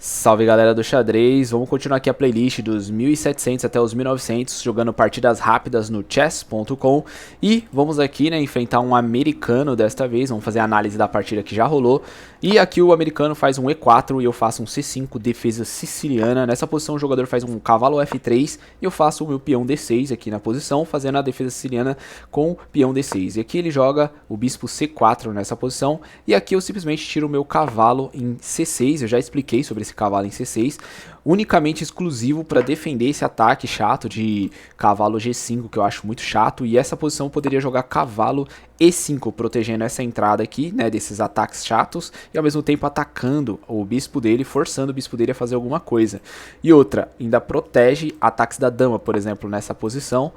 Salve galera do xadrez, vamos continuar aqui a playlist dos 1700 até os 1900, jogando partidas rápidas no chess.com. E vamos aqui, né, enfrentar um americano desta vez, vamos fazer a análise da partida que já rolou. E aqui o americano faz um E4 e eu faço um C5, defesa siciliana. Nessa posição o jogador faz um cavalo F3 e eu faço o meu peão D6 aqui na posição, fazendo a defesa siciliana com o peão D6. E aqui ele joga o bispo C4 nessa posição, e aqui eu simplesmente tiro o meu cavalo em C6, eu já expliquei sobre esse cavalo em C6, unicamente exclusivo para defender esse ataque chato de cavalo G5, que eu acho muito chato, e essa posição eu poderia jogar cavalo E5, protegendo essa entrada aqui, né, desses ataques chatos, e ao mesmo tempo atacando o bispo dele, forçando o bispo dele a fazer alguma coisa. E outra, ainda protege ataques da dama, por exemplo, nessa posição,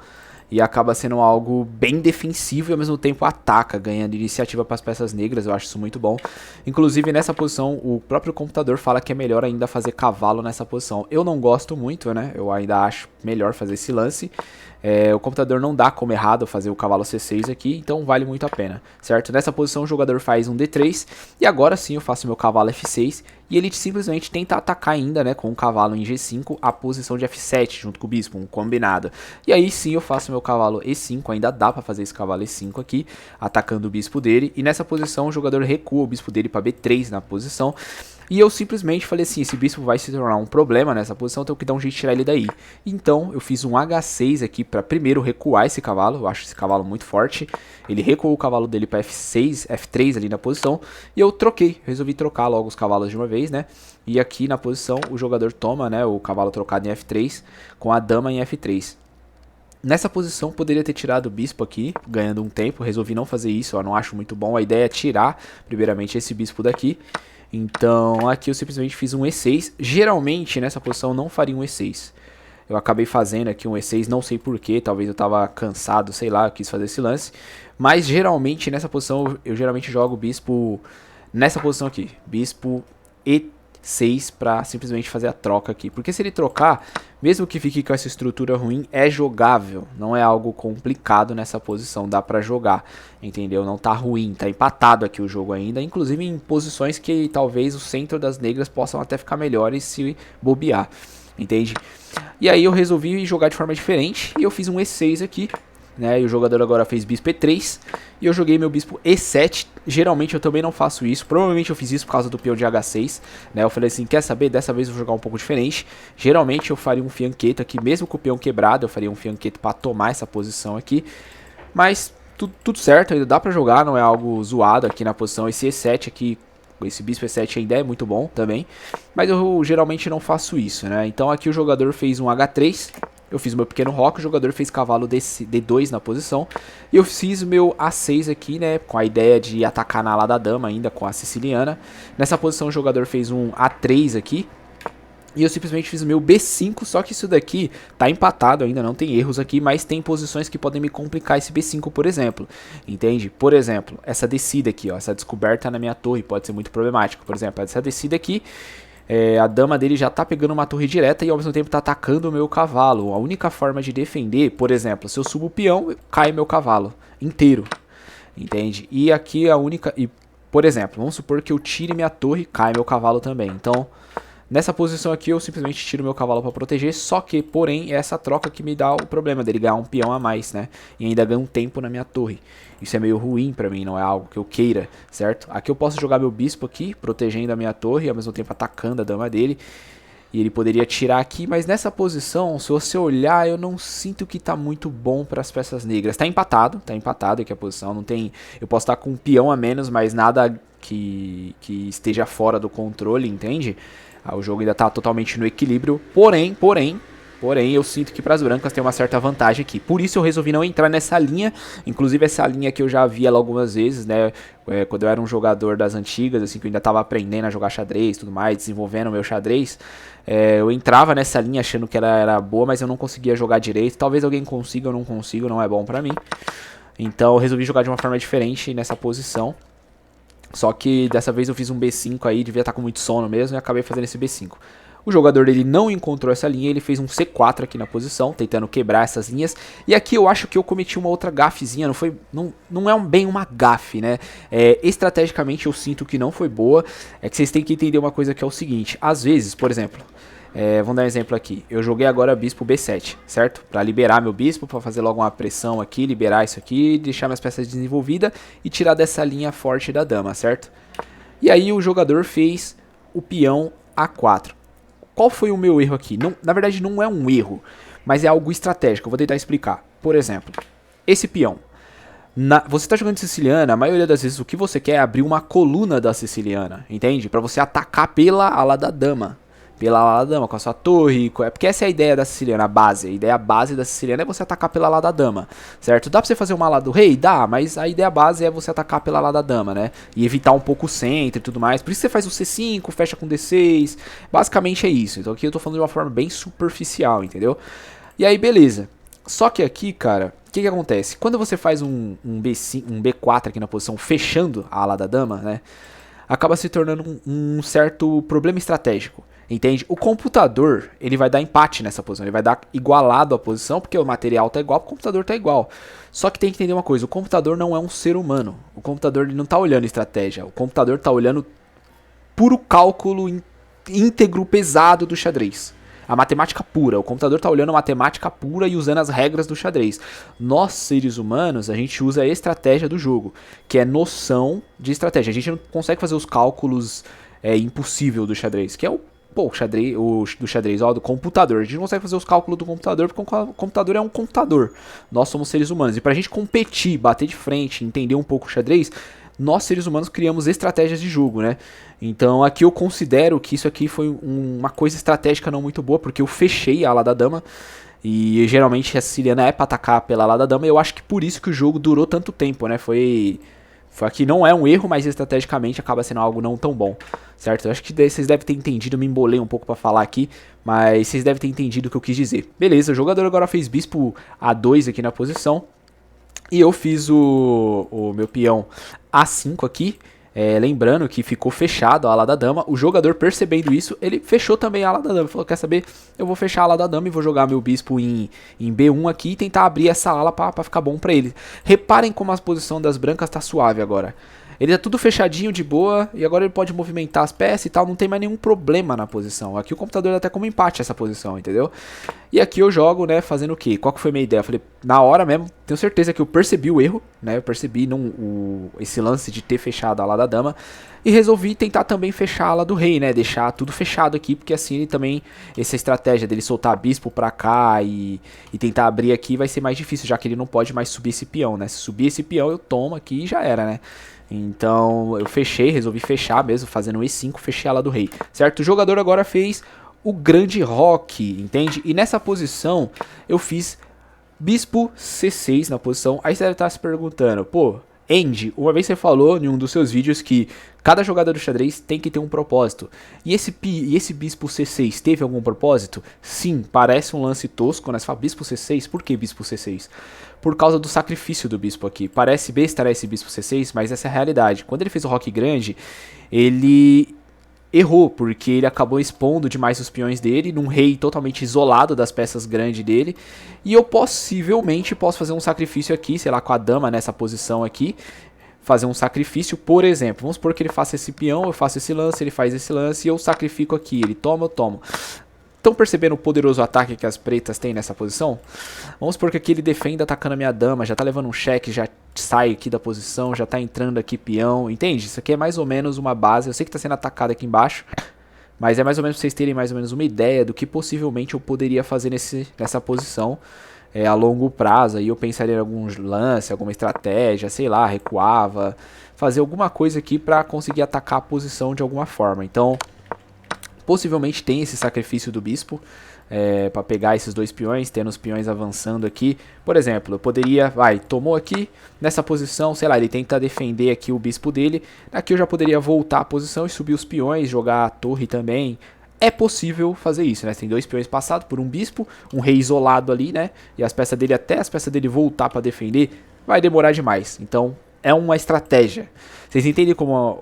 e acaba sendo algo bem defensivo e ao mesmo tempo ataca, ganhando iniciativa para as peças negras. Eu acho isso muito bom. Inclusive nessa posição o próprio computador fala que é melhor ainda fazer cavalo nessa posição. Eu não gosto muito, né? Eu ainda acho melhor fazer esse lance. O computador não dá como errado fazer o cavalo C6 aqui, então vale muito a pena, certo? Nessa posição o jogador faz um D3 e agora sim eu faço meu cavalo F6 e ele simplesmente tenta atacar ainda, né, com o cavalo em G5 a posição de F7 junto com o bispo, um combinado. E aí sim eu faço meu cavalo E5, ainda dá pra fazer esse cavalo E5 aqui, atacando o bispo dele, e nessa posição o jogador recua o bispo dele para B3 na posição. E eu simplesmente falei assim, esse bispo vai se tornar um problema nessa posição, eu tenho que dar um jeito de tirar ele daí. Então eu fiz um H6 aqui para primeiro recuar esse cavalo, eu acho esse cavalo muito forte. Ele recuou o cavalo dele para F6, F3 ali na posição, e eu troquei, resolvi trocar logo os cavalos de uma vez, né? E aqui na posição o jogador toma, né, o cavalo trocado em F3 com a dama em F3. Nessa posição poderia ter tirado o bispo aqui, ganhando um tempo, resolvi não fazer isso, eu não acho muito bom. A ideia é tirar primeiramente esse bispo daqui. Então aqui eu simplesmente fiz um E6, geralmente nessa posição não faria um E6. Eu acabei fazendo aqui um E6, não sei porquê, talvez eu tava cansado, sei lá, eu quis fazer esse lance. Mas geralmente nessa posição eu geralmente jogo o bispo nessa posição aqui, bispo E6 para simplesmente fazer a troca aqui. Porque se ele trocar, mesmo que fique com essa estrutura ruim, é jogável, não é algo complicado nessa posição, dá pra jogar, entendeu? Não tá ruim, tá empatado aqui o jogo ainda, inclusive em posições que talvez o centro das negras possam até ficar melhores se bobear, entende? E aí eu resolvi jogar de forma diferente e eu fiz um E6 aqui, né? E o jogador agora fez bispo E3 e eu joguei meu bispo E7. Geralmente eu também não faço isso, provavelmente eu fiz isso por causa do peão de H6, né? Eu falei assim, quer saber, dessa vez eu vou jogar um pouco diferente. Geralmente eu faria um fianqueto aqui, mesmo com o peão quebrado, eu faria um fianqueto para tomar essa posição aqui. Mas tudo certo, ainda dá pra jogar, não é algo zoado aqui na posição. Esse E7 aqui, esse bispo E7 ainda é muito bom também, mas eu geralmente não faço isso, né? Então aqui o jogador fez um H3, eu fiz o meu pequeno roque, o jogador fez cavalo D2 na posição, e eu fiz o meu A6 aqui, né, com a ideia de atacar na ala da dama ainda, com a siciliana. Nessa posição o jogador fez um A3 aqui, e eu simplesmente fiz o meu B5, só que isso daqui tá empatado ainda, não tem erros aqui, mas tem posições que podem me complicar esse B5, por exemplo, entende? Por exemplo, essa descida aqui, ó, essa descoberta na minha torre pode ser muito problemática. Por exemplo, essa descida aqui, a dama dele já tá pegando uma torre direta e ao mesmo tempo tá atacando o meu cavalo. A única forma de defender, por exemplo, se eu subo o peão, cai meu cavalo inteiro, entende? E aqui a única... E, por exemplo, vamos supor que eu tire minha torre, cai meu cavalo também. Então... nessa posição aqui eu simplesmente tiro meu cavalo para proteger, só que, porém, é essa troca que me dá o problema dele ganhar um peão a mais, né? E ainda ganha um tempo na minha torre. Isso é meio ruim para mim, não é algo que eu queira, certo? Aqui eu posso jogar meu bispo aqui, protegendo a minha torre e ao mesmo tempo atacando a dama dele. E ele poderia tirar aqui, mas nessa posição, se você olhar, eu não sinto que tá muito bom para as peças negras. Tá empatado aqui a posição, não tem... Eu posso estar com um peão a menos, mas nada que esteja fora do controle, entende? O jogo ainda está totalmente no equilíbrio, porém, eu sinto que para as brancas tem uma certa vantagem aqui. Por isso eu resolvi não entrar nessa linha, inclusive essa linha que eu já vi ela algumas vezes, né? Quando eu era um jogador das antigas, assim, que eu ainda estava aprendendo a jogar xadrez e tudo mais, desenvolvendo o meu xadrez, eu entrava nessa linha achando que ela era boa, mas eu não conseguia jogar direito. Talvez alguém consiga, eu não consigo, não é bom para mim. Então eu resolvi jogar de uma forma diferente nessa posição. Só que dessa vez eu fiz um B5 aí, devia estar com muito sono mesmo, e acabei fazendo esse B5. O jogador dele não encontrou essa linha, ele fez um C4 aqui na posição, tentando quebrar essas linhas. E aqui eu acho que eu cometi uma outra gafezinha, não é bem uma gafe, né? Estrategicamente eu sinto que não foi boa. É que vocês têm que entender uma coisa que é o seguinte, às vezes, por exemplo, vamos dar um exemplo aqui, eu joguei agora bispo B7, certo? Pra liberar meu bispo, pra fazer logo uma pressão aqui, liberar isso aqui, deixar minhas peças desenvolvidas e tirar dessa linha forte da dama, certo? E aí o jogador fez o peão A4. Qual foi o meu erro aqui? Não, na verdade não é um erro, mas é algo estratégico. Eu vou tentar explicar. Por exemplo, esse peão. Você está jogando siciliana, a maioria das vezes o que você quer é abrir uma coluna da siciliana, entende? Para você atacar pela ala da dama. Pela ala da dama, com a sua torre. Porque essa é a ideia da siciliana, a base. A ideia base da siciliana é você atacar pela ala da dama, certo? Dá pra você fazer uma ala do rei? Dá, mas a ideia base é você atacar pela ala da dama, né? E evitar um pouco o centro e tudo mais. Por isso você faz o C5, fecha com D6. Basicamente é isso. Então aqui eu tô falando de uma forma bem superficial, entendeu? E aí, beleza. Só que aqui, cara, o que acontece? Quando você faz um B4 aqui na posição, fechando a ala da dama, né? Acaba se tornando um certo problema estratégico. Entende? O computador, ele vai dar empate nessa posição, ele vai dar igualado a posição, porque o material tá igual, o computador tá igual. Só que tem que entender uma coisa, o computador não é um ser humano. O computador ele não tá olhando estratégia, o computador tá olhando puro cálculo íntegro pesado do xadrez. A matemática pura, o computador tá olhando a matemática pura e usando as regras do xadrez. Nós, seres humanos, a gente usa a estratégia do jogo, que é noção de estratégia. A gente não consegue fazer os cálculos impossível do xadrez, que é o xadrez, do xadrez, do computador. A gente não consegue fazer os cálculos do computador, porque o computador é um computador. Nós somos seres humanos. E pra gente competir, bater de frente, entender um pouco o xadrez, nós, seres humanos, criamos estratégias de jogo, né? Então aqui eu considero que isso aqui foi uma coisa estratégica não muito boa, porque eu fechei a ala da dama. E geralmente a siciliana é pra atacar pela ala da dama. E eu acho que por isso que o jogo durou tanto tempo, né? Foi aqui, não é um erro, mas estrategicamente acaba sendo algo não tão bom, certo? Eu acho que vocês devem ter entendido, eu me embolei um pouco pra falar aqui, mas vocês devem ter entendido o que eu quis dizer. Beleza, o jogador agora fez bispo A2 aqui na posição, e eu fiz o meu peão A5 aqui, lembrando que ficou fechado a ala da dama. O jogador, percebendo isso, ele fechou também a ala da dama. Falou, quer saber? Eu vou fechar a ala da dama e vou jogar meu bispo em B1 aqui e tentar abrir essa ala pra ficar bom pra ele. Reparem como a posição das brancas tá suave agora. Ele tá tudo fechadinho, de boa, e agora ele pode movimentar as peças e tal, não tem mais nenhum problema na posição. Aqui o computador dá até como empate essa posição, entendeu? E aqui eu jogo, né, fazendo o quê? Qual que foi a minha ideia? Eu falei, na hora mesmo, tenho certeza que eu percebi o erro, né? Eu percebi esse lance de ter fechado a ala da dama, e resolvi tentar também fechar a ala do rei, né? Deixar tudo fechado aqui, porque assim ele também, essa estratégia dele soltar bispo pra cá e tentar abrir aqui vai ser mais difícil, já que ele não pode mais subir esse peão, né? Se subir esse peão eu tomo aqui e já era, né? Então eu resolvi fechar mesmo, fazendo um E5, fechei a ala do rei, certo? O jogador agora fez o grande roque, entende? E nessa posição eu fiz bispo C6 na posição. Aí você deve estar se perguntando, pô, Andy, uma vez você falou em um dos seus vídeos que cada jogada do xadrez tem que ter um propósito. E esse bispo C6 teve algum propósito? Sim, parece um lance tosco, né? Você fala bispo C6, por que bispo C6? Por causa do sacrifício do bispo aqui. Parece besta esse bispo C6, mas essa é a realidade. Quando ele fez o roque grande, ele errou, porque ele acabou expondo demais os peões dele, num rei totalmente isolado das peças grandes dele, e eu possivelmente posso fazer um sacrifício aqui, sei lá, com a dama nessa posição aqui, fazer um sacrifício, por exemplo, vamos supor que ele faça esse peão, eu faço esse lance, ele faz esse lance, e eu sacrifico aqui, ele toma, eu tomo. Estão percebendo o poderoso ataque que as pretas têm nessa posição? Vamos supor que aqui ele defenda atacando a minha dama, já tá levando um cheque, já sai aqui da posição, já tá entrando aqui peão, entende? Isso aqui é mais ou menos uma base, eu sei que tá sendo atacado aqui embaixo, mas é mais ou menos pra vocês terem mais ou menos uma ideia do que possivelmente eu poderia fazer nessa posição a longo prazo. Aí eu pensaria em algum lance, alguma estratégia, sei lá, recuava, fazer alguma coisa aqui pra conseguir atacar a posição de alguma forma. Então possivelmente tem esse sacrifício do bispo para pegar esses dois peões, tendo os peões avançando aqui. Por exemplo, eu poderia, tomou aqui, nessa posição, sei lá, ele tenta defender aqui o bispo dele. Aqui eu já poderia voltar a posição e subir os peões, jogar a torre também. É possível fazer isso, né? Tem dois peões passados por um bispo, um rei isolado ali, né? E as peças dele, até as peças dele voltar para defender, vai demorar demais. Então é uma estratégia. Vocês entendem como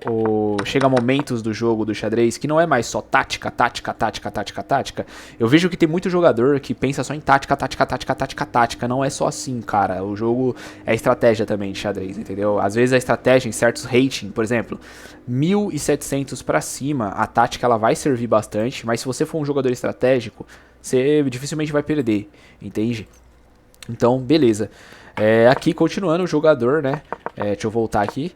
chega momentos do jogo do xadrez que não é mais só tática, tática, tática, tática, tática. Eu vejo que tem muito jogador que pensa só em tática, tática, tática, tática, tática. Não é só assim, cara. O jogo é estratégia também de xadrez, entendeu? Às vezes a estratégia em certos rating, por exemplo, 1700 pra cima, a tática ela vai servir bastante, mas se você for um jogador estratégico, você dificilmente vai perder, entende? Então, beleza. Aqui, continuando, o jogador, né? Deixa eu voltar aqui.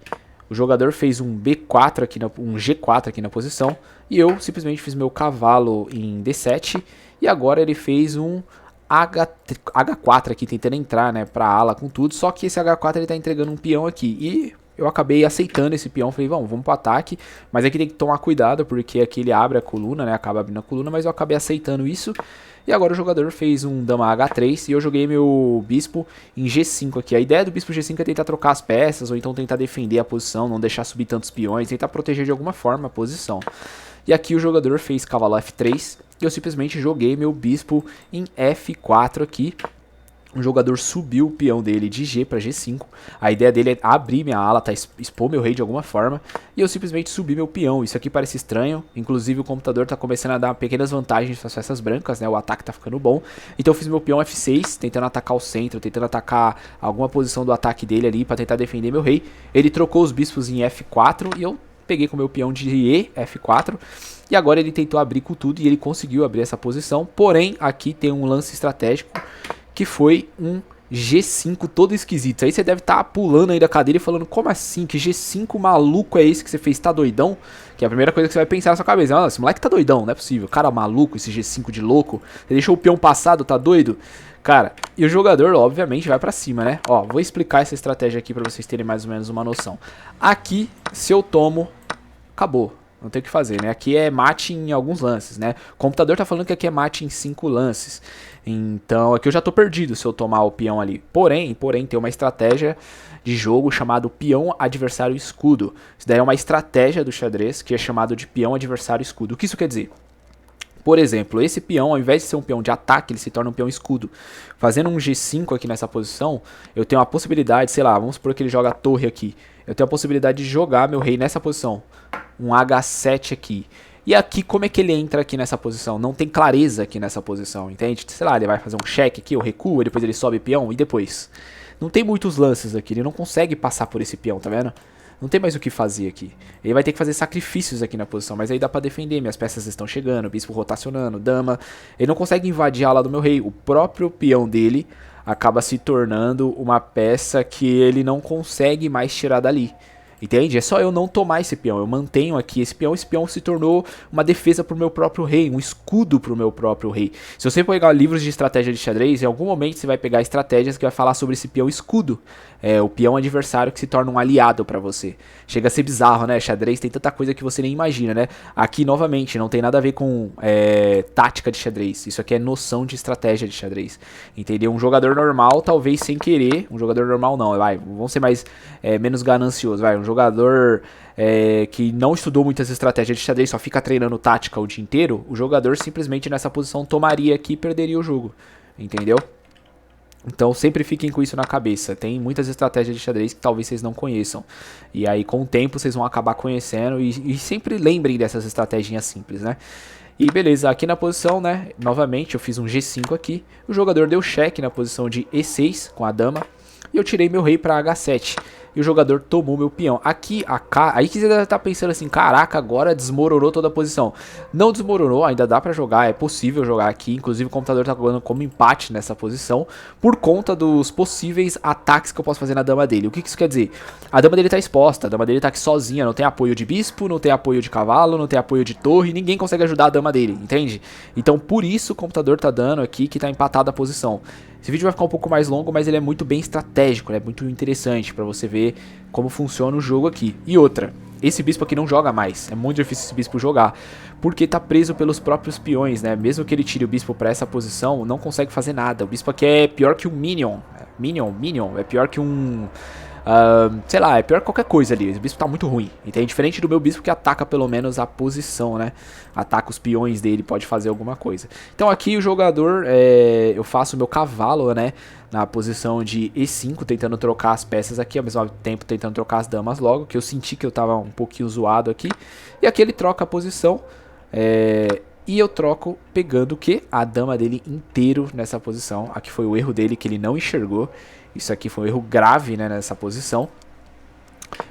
O jogador fez um B4 aqui, um G4 aqui na posição. E eu simplesmente fiz meu cavalo em D7. E agora ele fez um H4 aqui, tentando entrar, né, pra ala com tudo. Só que esse H4 ele tá entregando um peão aqui. E eu acabei aceitando esse peão. Falei, vamos pro ataque. Mas aqui tem que tomar cuidado, porque aqui ele abre a coluna, né? Acaba abrindo a coluna, mas eu acabei aceitando isso. E agora o jogador fez um dama H3 e eu joguei meu bispo em G5 aqui. A ideia do bispo G5 é tentar trocar as peças, ou então tentar defender a posição, não deixar subir tantos peões, tentar proteger de alguma forma a posição. E aqui o jogador fez cavalo F3 e eu simplesmente joguei meu bispo em F4 aqui. O jogador subiu o peão dele de G para G5. A ideia dele é abrir minha ala, tá? Expor meu rei de alguma forma. E eu simplesmente subi meu peão. Isso aqui parece estranho. Inclusive o computador tá começando a dar pequenas vantagens para as peças brancas, né? O ataque tá ficando bom. Então eu fiz meu peão F6, tentando atacar o centro, tentando atacar alguma posição do ataque dele ali para tentar defender meu rei. Ele trocou os bispos em F4 e eu peguei com meu peão de E, F4. E agora ele tentou abrir com tudo e ele conseguiu abrir essa posição. Porém, aqui tem um lance estratégico, que foi um G5 todo esquisito. Aí você deve estar pulando aí da cadeira e falando, como assim? Que G5 maluco é esse que você fez? Tá doidão? Que é a primeira coisa que você vai pensar na sua cabeça. Ah, esse moleque tá doidão, não é possível. Cara maluco, esse G5 de louco. Você deixou o peão passado, tá doido? Cara, e o jogador, obviamente, vai pra cima, né? Ó, vou explicar essa estratégia aqui pra vocês terem mais ou menos uma noção. Aqui, se eu tomo, acabou. Não tem o que fazer, né? Aqui é mate em alguns lances, né? O computador tá falando que aqui é mate em 5 lances. Então, aqui eu já tô perdido se eu tomar o peão ali. Porém, tem uma estratégia de jogo chamado peão adversário escudo. Isso daí é uma estratégia do xadrez que é chamado de peão adversário escudo. O que isso quer dizer? Por exemplo, esse peão, ao invés de ser um peão de ataque, ele se torna um peão escudo. Fazendo um G5 aqui nessa posição, eu tenho a possibilidade, sei lá, vamos supor que ele joga a torre aqui. Eu tenho a possibilidade de jogar meu rei nessa posição. Um H7 aqui. E aqui, como é que ele entra aqui nessa posição? Não tem clareza aqui nessa posição, entende? Sei lá, ele vai fazer um cheque aqui, eu recuo, depois ele sobe peão e depois. Não tem muitos lances aqui, ele não consegue passar por esse peão, tá vendo? Não tem mais o que fazer aqui. Ele vai ter que fazer sacrifícios aqui na posição, mas aí dá pra defender, minhas peças estão chegando, bispo rotacionando, dama. Ele não consegue invadir a ala do meu rei. O próprio peão dele acaba se tornando uma peça que ele não consegue mais tirar dali. Entende? É só eu não tomar esse peão, eu mantenho aqui esse peão se tornou uma defesa pro meu próprio rei, um escudo pro meu próprio rei. Se você pegar livros de estratégia de xadrez, em algum momento você vai pegar estratégias que vai falar sobre esse peão escudo, o peão adversário que se torna um aliado pra você. Chega a ser bizarro, né? Xadrez tem tanta coisa que você nem imagina, né? Aqui, novamente, não tem nada a ver com tática de xadrez, isso aqui é noção de estratégia de xadrez, entendeu? Um jogador normal, talvez sem querer, um jogador normal não, vamos ser mais, menos ganancioso, um jogador que não estudou muitas estratégias de xadrez, só fica treinando tática o dia inteiro, o jogador simplesmente nessa posição tomaria aqui e perderia o jogo, entendeu? Então sempre fiquem com isso na cabeça, tem muitas estratégias de xadrez que talvez vocês não conheçam, e aí com o tempo vocês vão acabar conhecendo, e sempre lembrem dessas estratégias simples, né? E beleza, aqui na posição, né, novamente eu fiz um G5 aqui, o jogador deu cheque na posição de E6 com a dama, e eu tirei meu rei para H7. E o jogador tomou meu peão. Aqui, aí que você deve estar pensando assim, caraca, agora desmoronou toda a posição. Não desmoronou, ainda dá pra jogar, é possível jogar aqui. Inclusive o computador tá jogando como empate nessa posição, por conta dos possíveis ataques que eu posso fazer na dama dele. O que isso quer dizer? A dama dele tá exposta, a dama dele tá aqui sozinha, não tem apoio de bispo, não tem apoio de cavalo, não tem apoio de torre, ninguém consegue ajudar a dama dele, entende? Então por isso o computador tá dando aqui que tá empatada a posição. Esse vídeo vai ficar um pouco mais longo, mas ele é muito bem estratégico, é muito interessante pra você ver como funciona o jogo aqui. E outra, esse bispo aqui não joga mais, é muito difícil esse bispo jogar, porque tá preso pelos próprios peões, né? Mesmo que ele tire o bispo pra essa posição, não consegue fazer nada. O bispo aqui é pior que um minion, é pior que um sei lá, é pior que qualquer coisa ali. O bispo tá muito ruim, entende? Diferente do meu bispo que ataca pelo menos a posição, né? Ataca os peões dele, pode fazer alguma coisa. Então aqui o jogador, eu faço o meu cavalo, né? Na posição de E5, tentando trocar as peças aqui, ao mesmo tempo tentando trocar as damas logo, que eu senti que eu tava um pouquinho zoado aqui. E aqui ele troca a posição, e eu troco pegando o que? A dama dele inteiro nessa posição. Aqui foi o erro dele que ele não enxergou. Isso aqui foi um erro grave, né, nessa posição.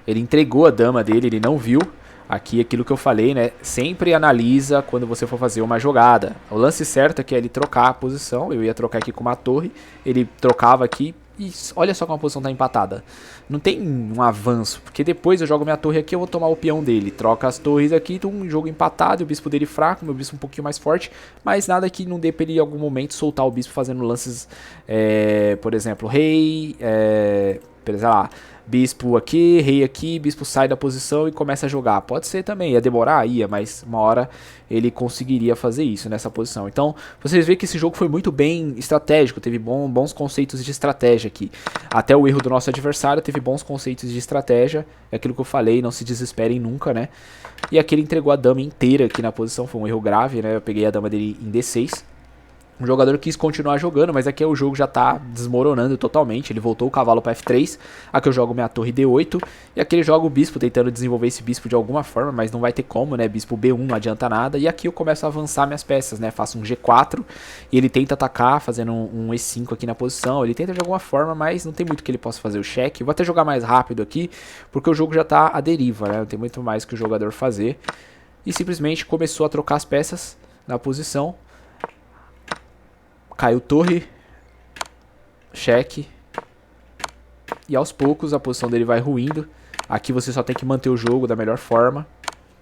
Ele entregou a dama dele, ele não viu. Aqui aquilo que eu falei, né? Sempre analisa quando você for fazer uma jogada. O lance certo é que é ele trocar a posição. Eu ia trocar aqui com uma torre. Ele trocava aqui e olha só como a posição tá empatada. Não tem um avanço, porque depois eu jogo minha torre aqui, eu vou tomar o peão dele. Troca as torres aqui, um jogo empatado, e o bispo dele fraco, meu bispo um pouquinho mais forte. Mas nada que não dê pra ele em algum momento soltar o bispo fazendo lances, por exemplo, rei, sei lá, bispo aqui, rei aqui, bispo sai da posição e começa a jogar. Pode ser também, ia demorar, ia, mas uma hora ele conseguiria fazer isso nessa posição. Então, vocês veem que esse jogo foi muito bem estratégico, teve bons conceitos de estratégia aqui. Até o erro do nosso adversário teve bons conceitos de estratégia, é aquilo que eu falei, não se desesperem nunca, né? E aqui ele entregou a dama inteira aqui na posição, foi um erro grave, né? Eu peguei a dama dele em D6. O jogador quis continuar jogando, mas aqui o jogo já tá desmoronando totalmente. Ele voltou o cavalo para F3. Aqui eu jogo minha torre D8. E aqui ele joga o bispo, tentando desenvolver esse bispo de alguma forma, mas não vai ter como, né? Bispo B1 não adianta nada. E aqui eu começo a avançar minhas peças, né? Faço um G4 e ele tenta atacar, fazendo um E5 aqui na posição. Ele tenta de alguma forma, mas não tem muito que ele possa fazer o cheque. Vou até jogar mais rápido aqui, porque o jogo já tá à deriva, né? Não tem muito mais que o jogador fazer. E simplesmente começou a trocar as peças na posição. Caiu torre, cheque, e aos poucos a posição dele vai ruindo. Aqui você só tem que manter o jogo da melhor forma,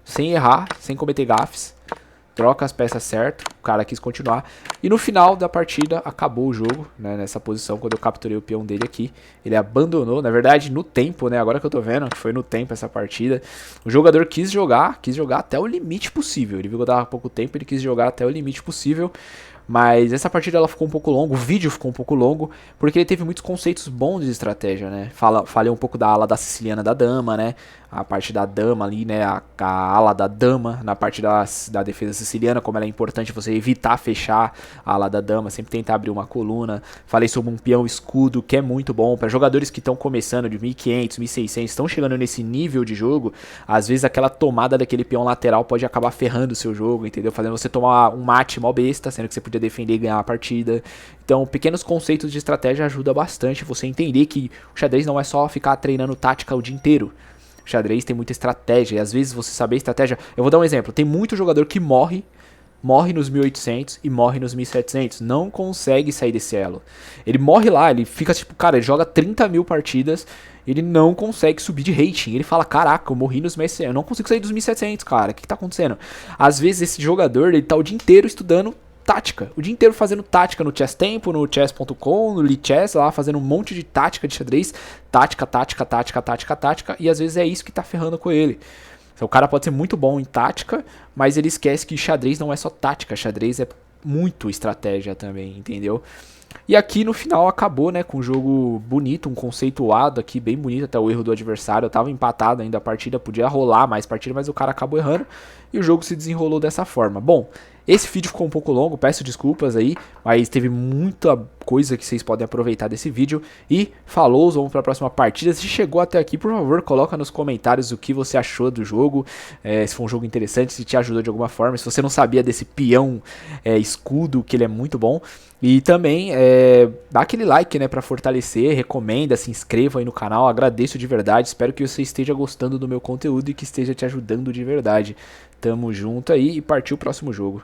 sem errar, sem cometer gafes. Troca as peças certo, o cara quis continuar. E no final da partida acabou o jogo, né, nessa posição, quando eu capturei o peão dele aqui. Ele abandonou, na verdade no tempo, né, agora que eu tô vendo que foi no tempo essa partida. O jogador quis jogar até o limite possível. Ele viu que eu dava pouco tempo, ele quis jogar até o limite possível. Mas essa partida ela ficou um pouco longa, o vídeo ficou um pouco longo, porque ele teve muitos conceitos bons de estratégia, né? Falei um pouco da ala da siciliana da dama, né? A parte da dama ali, né? A ala da dama, na parte da defesa siciliana, como ela é importante você evitar fechar a ala da dama, sempre tentar abrir uma coluna. Falei sobre um peão escudo, que é muito bom para jogadores que estão começando de 1500, 1600, estão chegando nesse nível de jogo. Às vezes aquela tomada daquele peão lateral pode acabar ferrando o seu jogo, entendeu? Fazendo você tomar um mate mó besta, sendo que você podia defender e ganhar a partida. Então, pequenos conceitos de estratégia ajudam bastante você entender que o xadrez não é só ficar treinando tática o dia inteiro. O xadrez tem muita estratégia, e às vezes você saber estratégia... Eu vou dar um exemplo, tem muito jogador que morre nos 1800 e morre nos 1700, não consegue sair desse elo. Ele morre lá, ele fica tipo, cara, ele joga 30 mil partidas, ele não consegue subir de rating. Ele fala, caraca, eu morri nos 1700, eu não consigo sair dos 1700, cara, o que tá acontecendo? Às vezes esse jogador, ele tá o dia inteiro estudando tática, o dia inteiro fazendo tática no Chess Tempo, no Chess.com, no Lichess, lá fazendo um monte de tática de xadrez, tática, e às vezes é isso que tá ferrando com ele. Então, o cara pode ser muito bom em tática, mas ele esquece que xadrez não é só tática, xadrez é muito estratégia também, entendeu? E aqui no final acabou, né, com um jogo bonito, um conceituado aqui, bem bonito, até o erro do adversário. Eu tava empatado ainda a partida, podia rolar mais partida, mas o cara acabou errando e o jogo se desenrolou dessa forma. Bom, esse vídeo ficou um pouco longo, peço desculpas aí, mas teve muita coisa que vocês podem aproveitar desse vídeo. E falou, vamos para a próxima partida. Se chegou até aqui, por favor, coloca nos comentários o que você achou do jogo, se foi um jogo interessante, se te ajudou de alguma forma, se você não sabia desse peão escudo, que ele é muito bom. E também dá aquele like, né, para fortalecer, recomenda, se inscreva aí no canal, agradeço de verdade, espero que você esteja gostando do meu conteúdo e que esteja te ajudando de verdade. Tamo junto aí e partiu o próximo jogo.